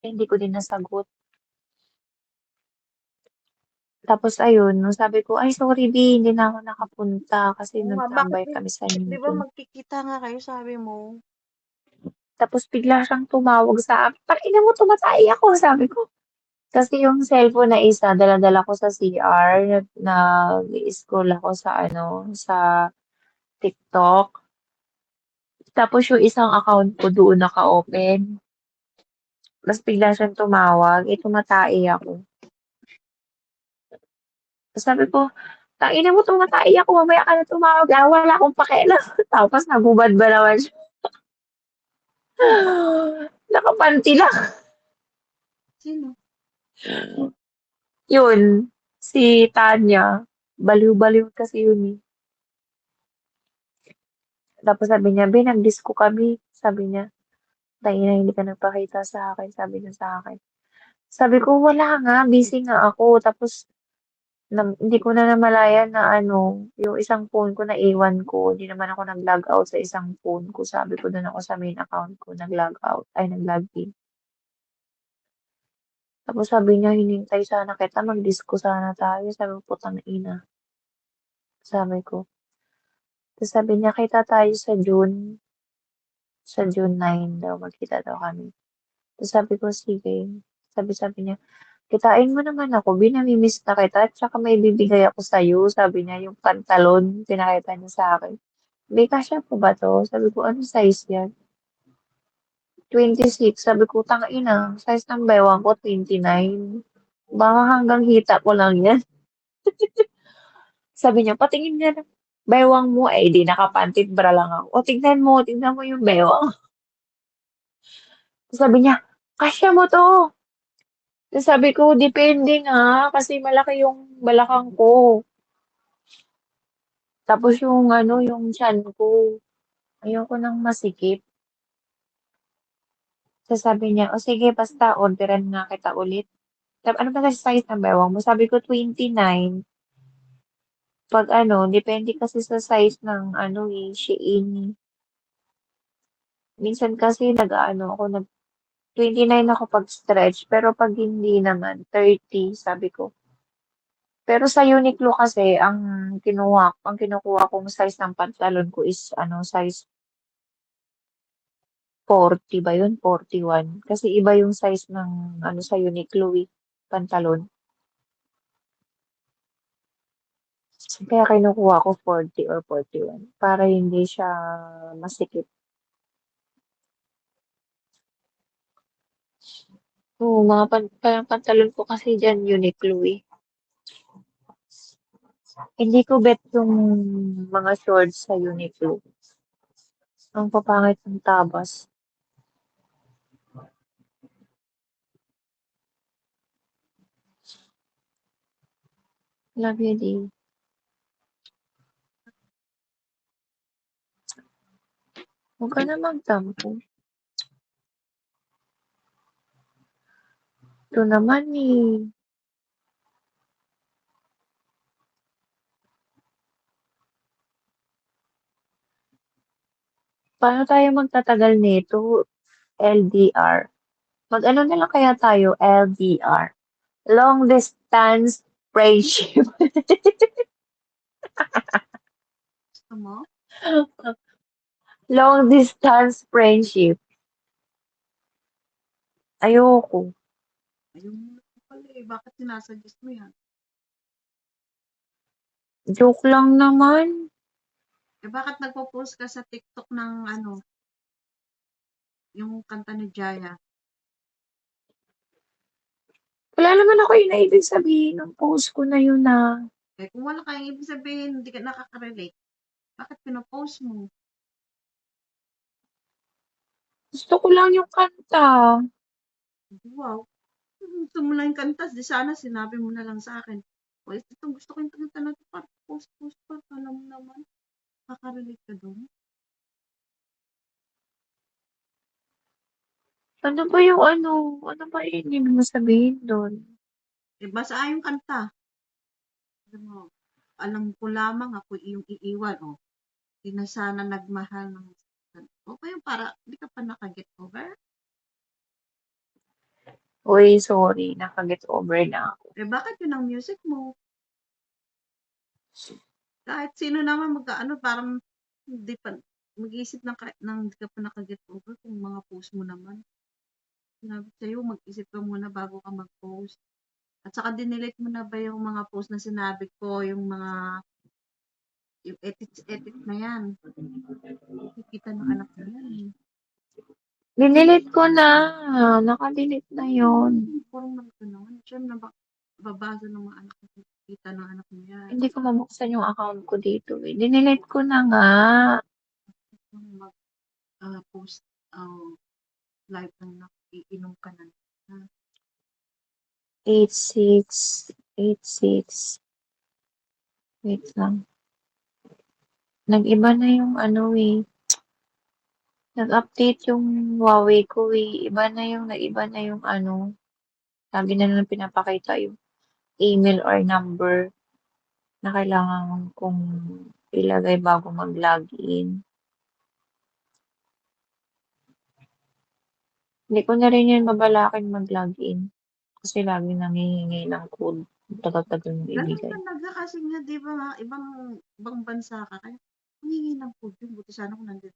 Hindi ko din nasagot. Tapos ayun, nung sabi ko, "Ay sorry B, hindi na ako nakapunta kasi Oo nga, nagtambay kami sa 'di ba meeting." magkikita nga kayo sabi mo? Tapos bigla siyang tumawag sa akin, "Tangina mo tumatay ako," sabi ko. Kasi yung cellphone na isa dala-dala ko sa CR, nag-i-scroll ako sa ano, sa TikTok. Tapos yung isang account ko doon naka-open. Tapos bigla siyang tumawag, eh tumatai ako. Tapos sabi ko, "Tangina mo tumatai ako, mamaya ka na tumawag, wala akong pakialam." Tapos nagubad ba naman siya. Nakapanti lang. Sino? Yun, si Tanya. Baliw-baliw kasi yun eh. Tapos sabi niya, "Be, nag-disco kami." Sabi niya, "Tangina, hindi ka nagpakita sa akin," sabi niya sa akin. Sabi ko, "Wala nga, busy nga ako." Tapos hindi ko na namalayan na ano, yung isang phone ko na iwan ko. Hindi naman ako nag-log out sa isang phone ko. Sabi ko doon ako sa main account ko nag-log out, ay nag-log in. Tapos sabi niya, "Hinintay sana kita, mag-disco sana tayo." Sabi ko, "Putang ina." Sabi ko. Tapos sabi niya, "Kita tayo sa June 9 daw, magkita daw kami." Tapos sabi ko, "Sige." Sabi niya, "Kitain mo naman ako, binamimiss na kita, at saka may bibigay ako sa'yo." Sabi niya, yung pantalon, pinakita niya sa akin. "May kasya po ba to?" Sabi ko, "Ano size yan?" 26. Sabi ko, "Tangina, size ng bewang ko, 29. Baka hanggang hita ko lang yan." Sabi niya, "Patingin nga ng bewang mo." Eh, di nakapantit bra lang ako. "O, tignan mo yung bewang." Sabi niya, "Kasya mo to." Tapos sabi ko, "Depende nga, kasi malaki yung balakang ko. Tapos yung ano, yung tiyan ko, ayoko nang masikip." Tapos sabi niya, "O sige, basta orderan nga kita ulit." Sabi, "Ano ba kasi size ng bewang mo?" Sabi ko, 29. Pag ano, depende kasi sa size ng ano eh, Shein. Minsan kasi nag-ano ako, 29 ako pag stretch, pero pag hindi naman, 30, sabi ko. Pero sa Uniqlo kasi, ang kinukuha kong size ng pantalon ko is, ano, size 40 ba yun? 41. Kasi iba yung size ng, ano, sa Uniqlo eh, pantalon. Kaya kinukuha ko 40 or 41 para hindi siya masikip. Oo, mga pantalon ko kasi dyan Uniqlo eh. Hindi ko bet yung mga shorts sa Uniqlo. Ang papangit ng tabas. Love you, D. Huwag ka na magtampo. Ito naman eh. Paano tayo magtatagal nito? LDR. Mag-ano na lang kaya tayo? LDR. Long distance friendship. Gusto mo? Long distance friendship. Ayoko. Ayun mo pala eh, bakit sinasuggest mo yan? Joke lang naman. Eh bakit nagpo-post ka sa TikTok ng ano, yung kanta ni Jaya? Wala naman ako yung naibig sabihin ng post ko na yun na Eh kung wala kayong ibig sabihin, hindi ka nakaka-relate, bakit pinopost mo? gusto ko lang yung kanta. Wow, gusto mo lang yung kanta, di sana sinabi mo na lang sa akin. O, ito gusto ko yung kanta na ito, post pa, alam mo naman, nakaka-relate ka doon. Ano ba yung ano? Ano ba yung ibig mo sabihin doon? Eh basa yung kanta. Alam mo, alam ko lamang ako iyong iiwan, oh. Di na sana nagmahal ng o ba yung para di ka pa nakaget over? Uy, sorry, naka-get over na ako. Eh, bakit yun ang music mo? Kahit sino naman mag-aano, parang hindi pa mag-iisip ng hindi ka pa naka-get over kung mga post mo naman. Sinabi sa'yo, mag-isip ka muna bago ka mag-post. At saka dinelete mo na ba yung mga post na sinabi ko, yung edits na yan. Nakikita ng anak mo yan eh. Dinilit ko na. Naka-delete na yun. Formal ka naman. Siyempre, babasa ng mga anak mo. Nakikita ng anak mo yan. Hindi ko mabuksan yung account ko dito eh. Dinilit ko na nga. Post live lang na iinom ka na. 8686. Wait lang. Nag-iba na yung ano eh. Nag-update yung Huawei ko eh. Nag-iba na yung ano. Sabi na lang pinapakita yung email or number na kailangan kong ilagay bago mag-login. Hindi ko na rin yun babalakin mag-login. Kasi lagi nanghihingi ng code. Tagal-tagal mo Ganun ibigay. talaga kasi nga, di ba nga, ibang bansa ka. Kaya humingi ng food yun. Buti sana kung nandito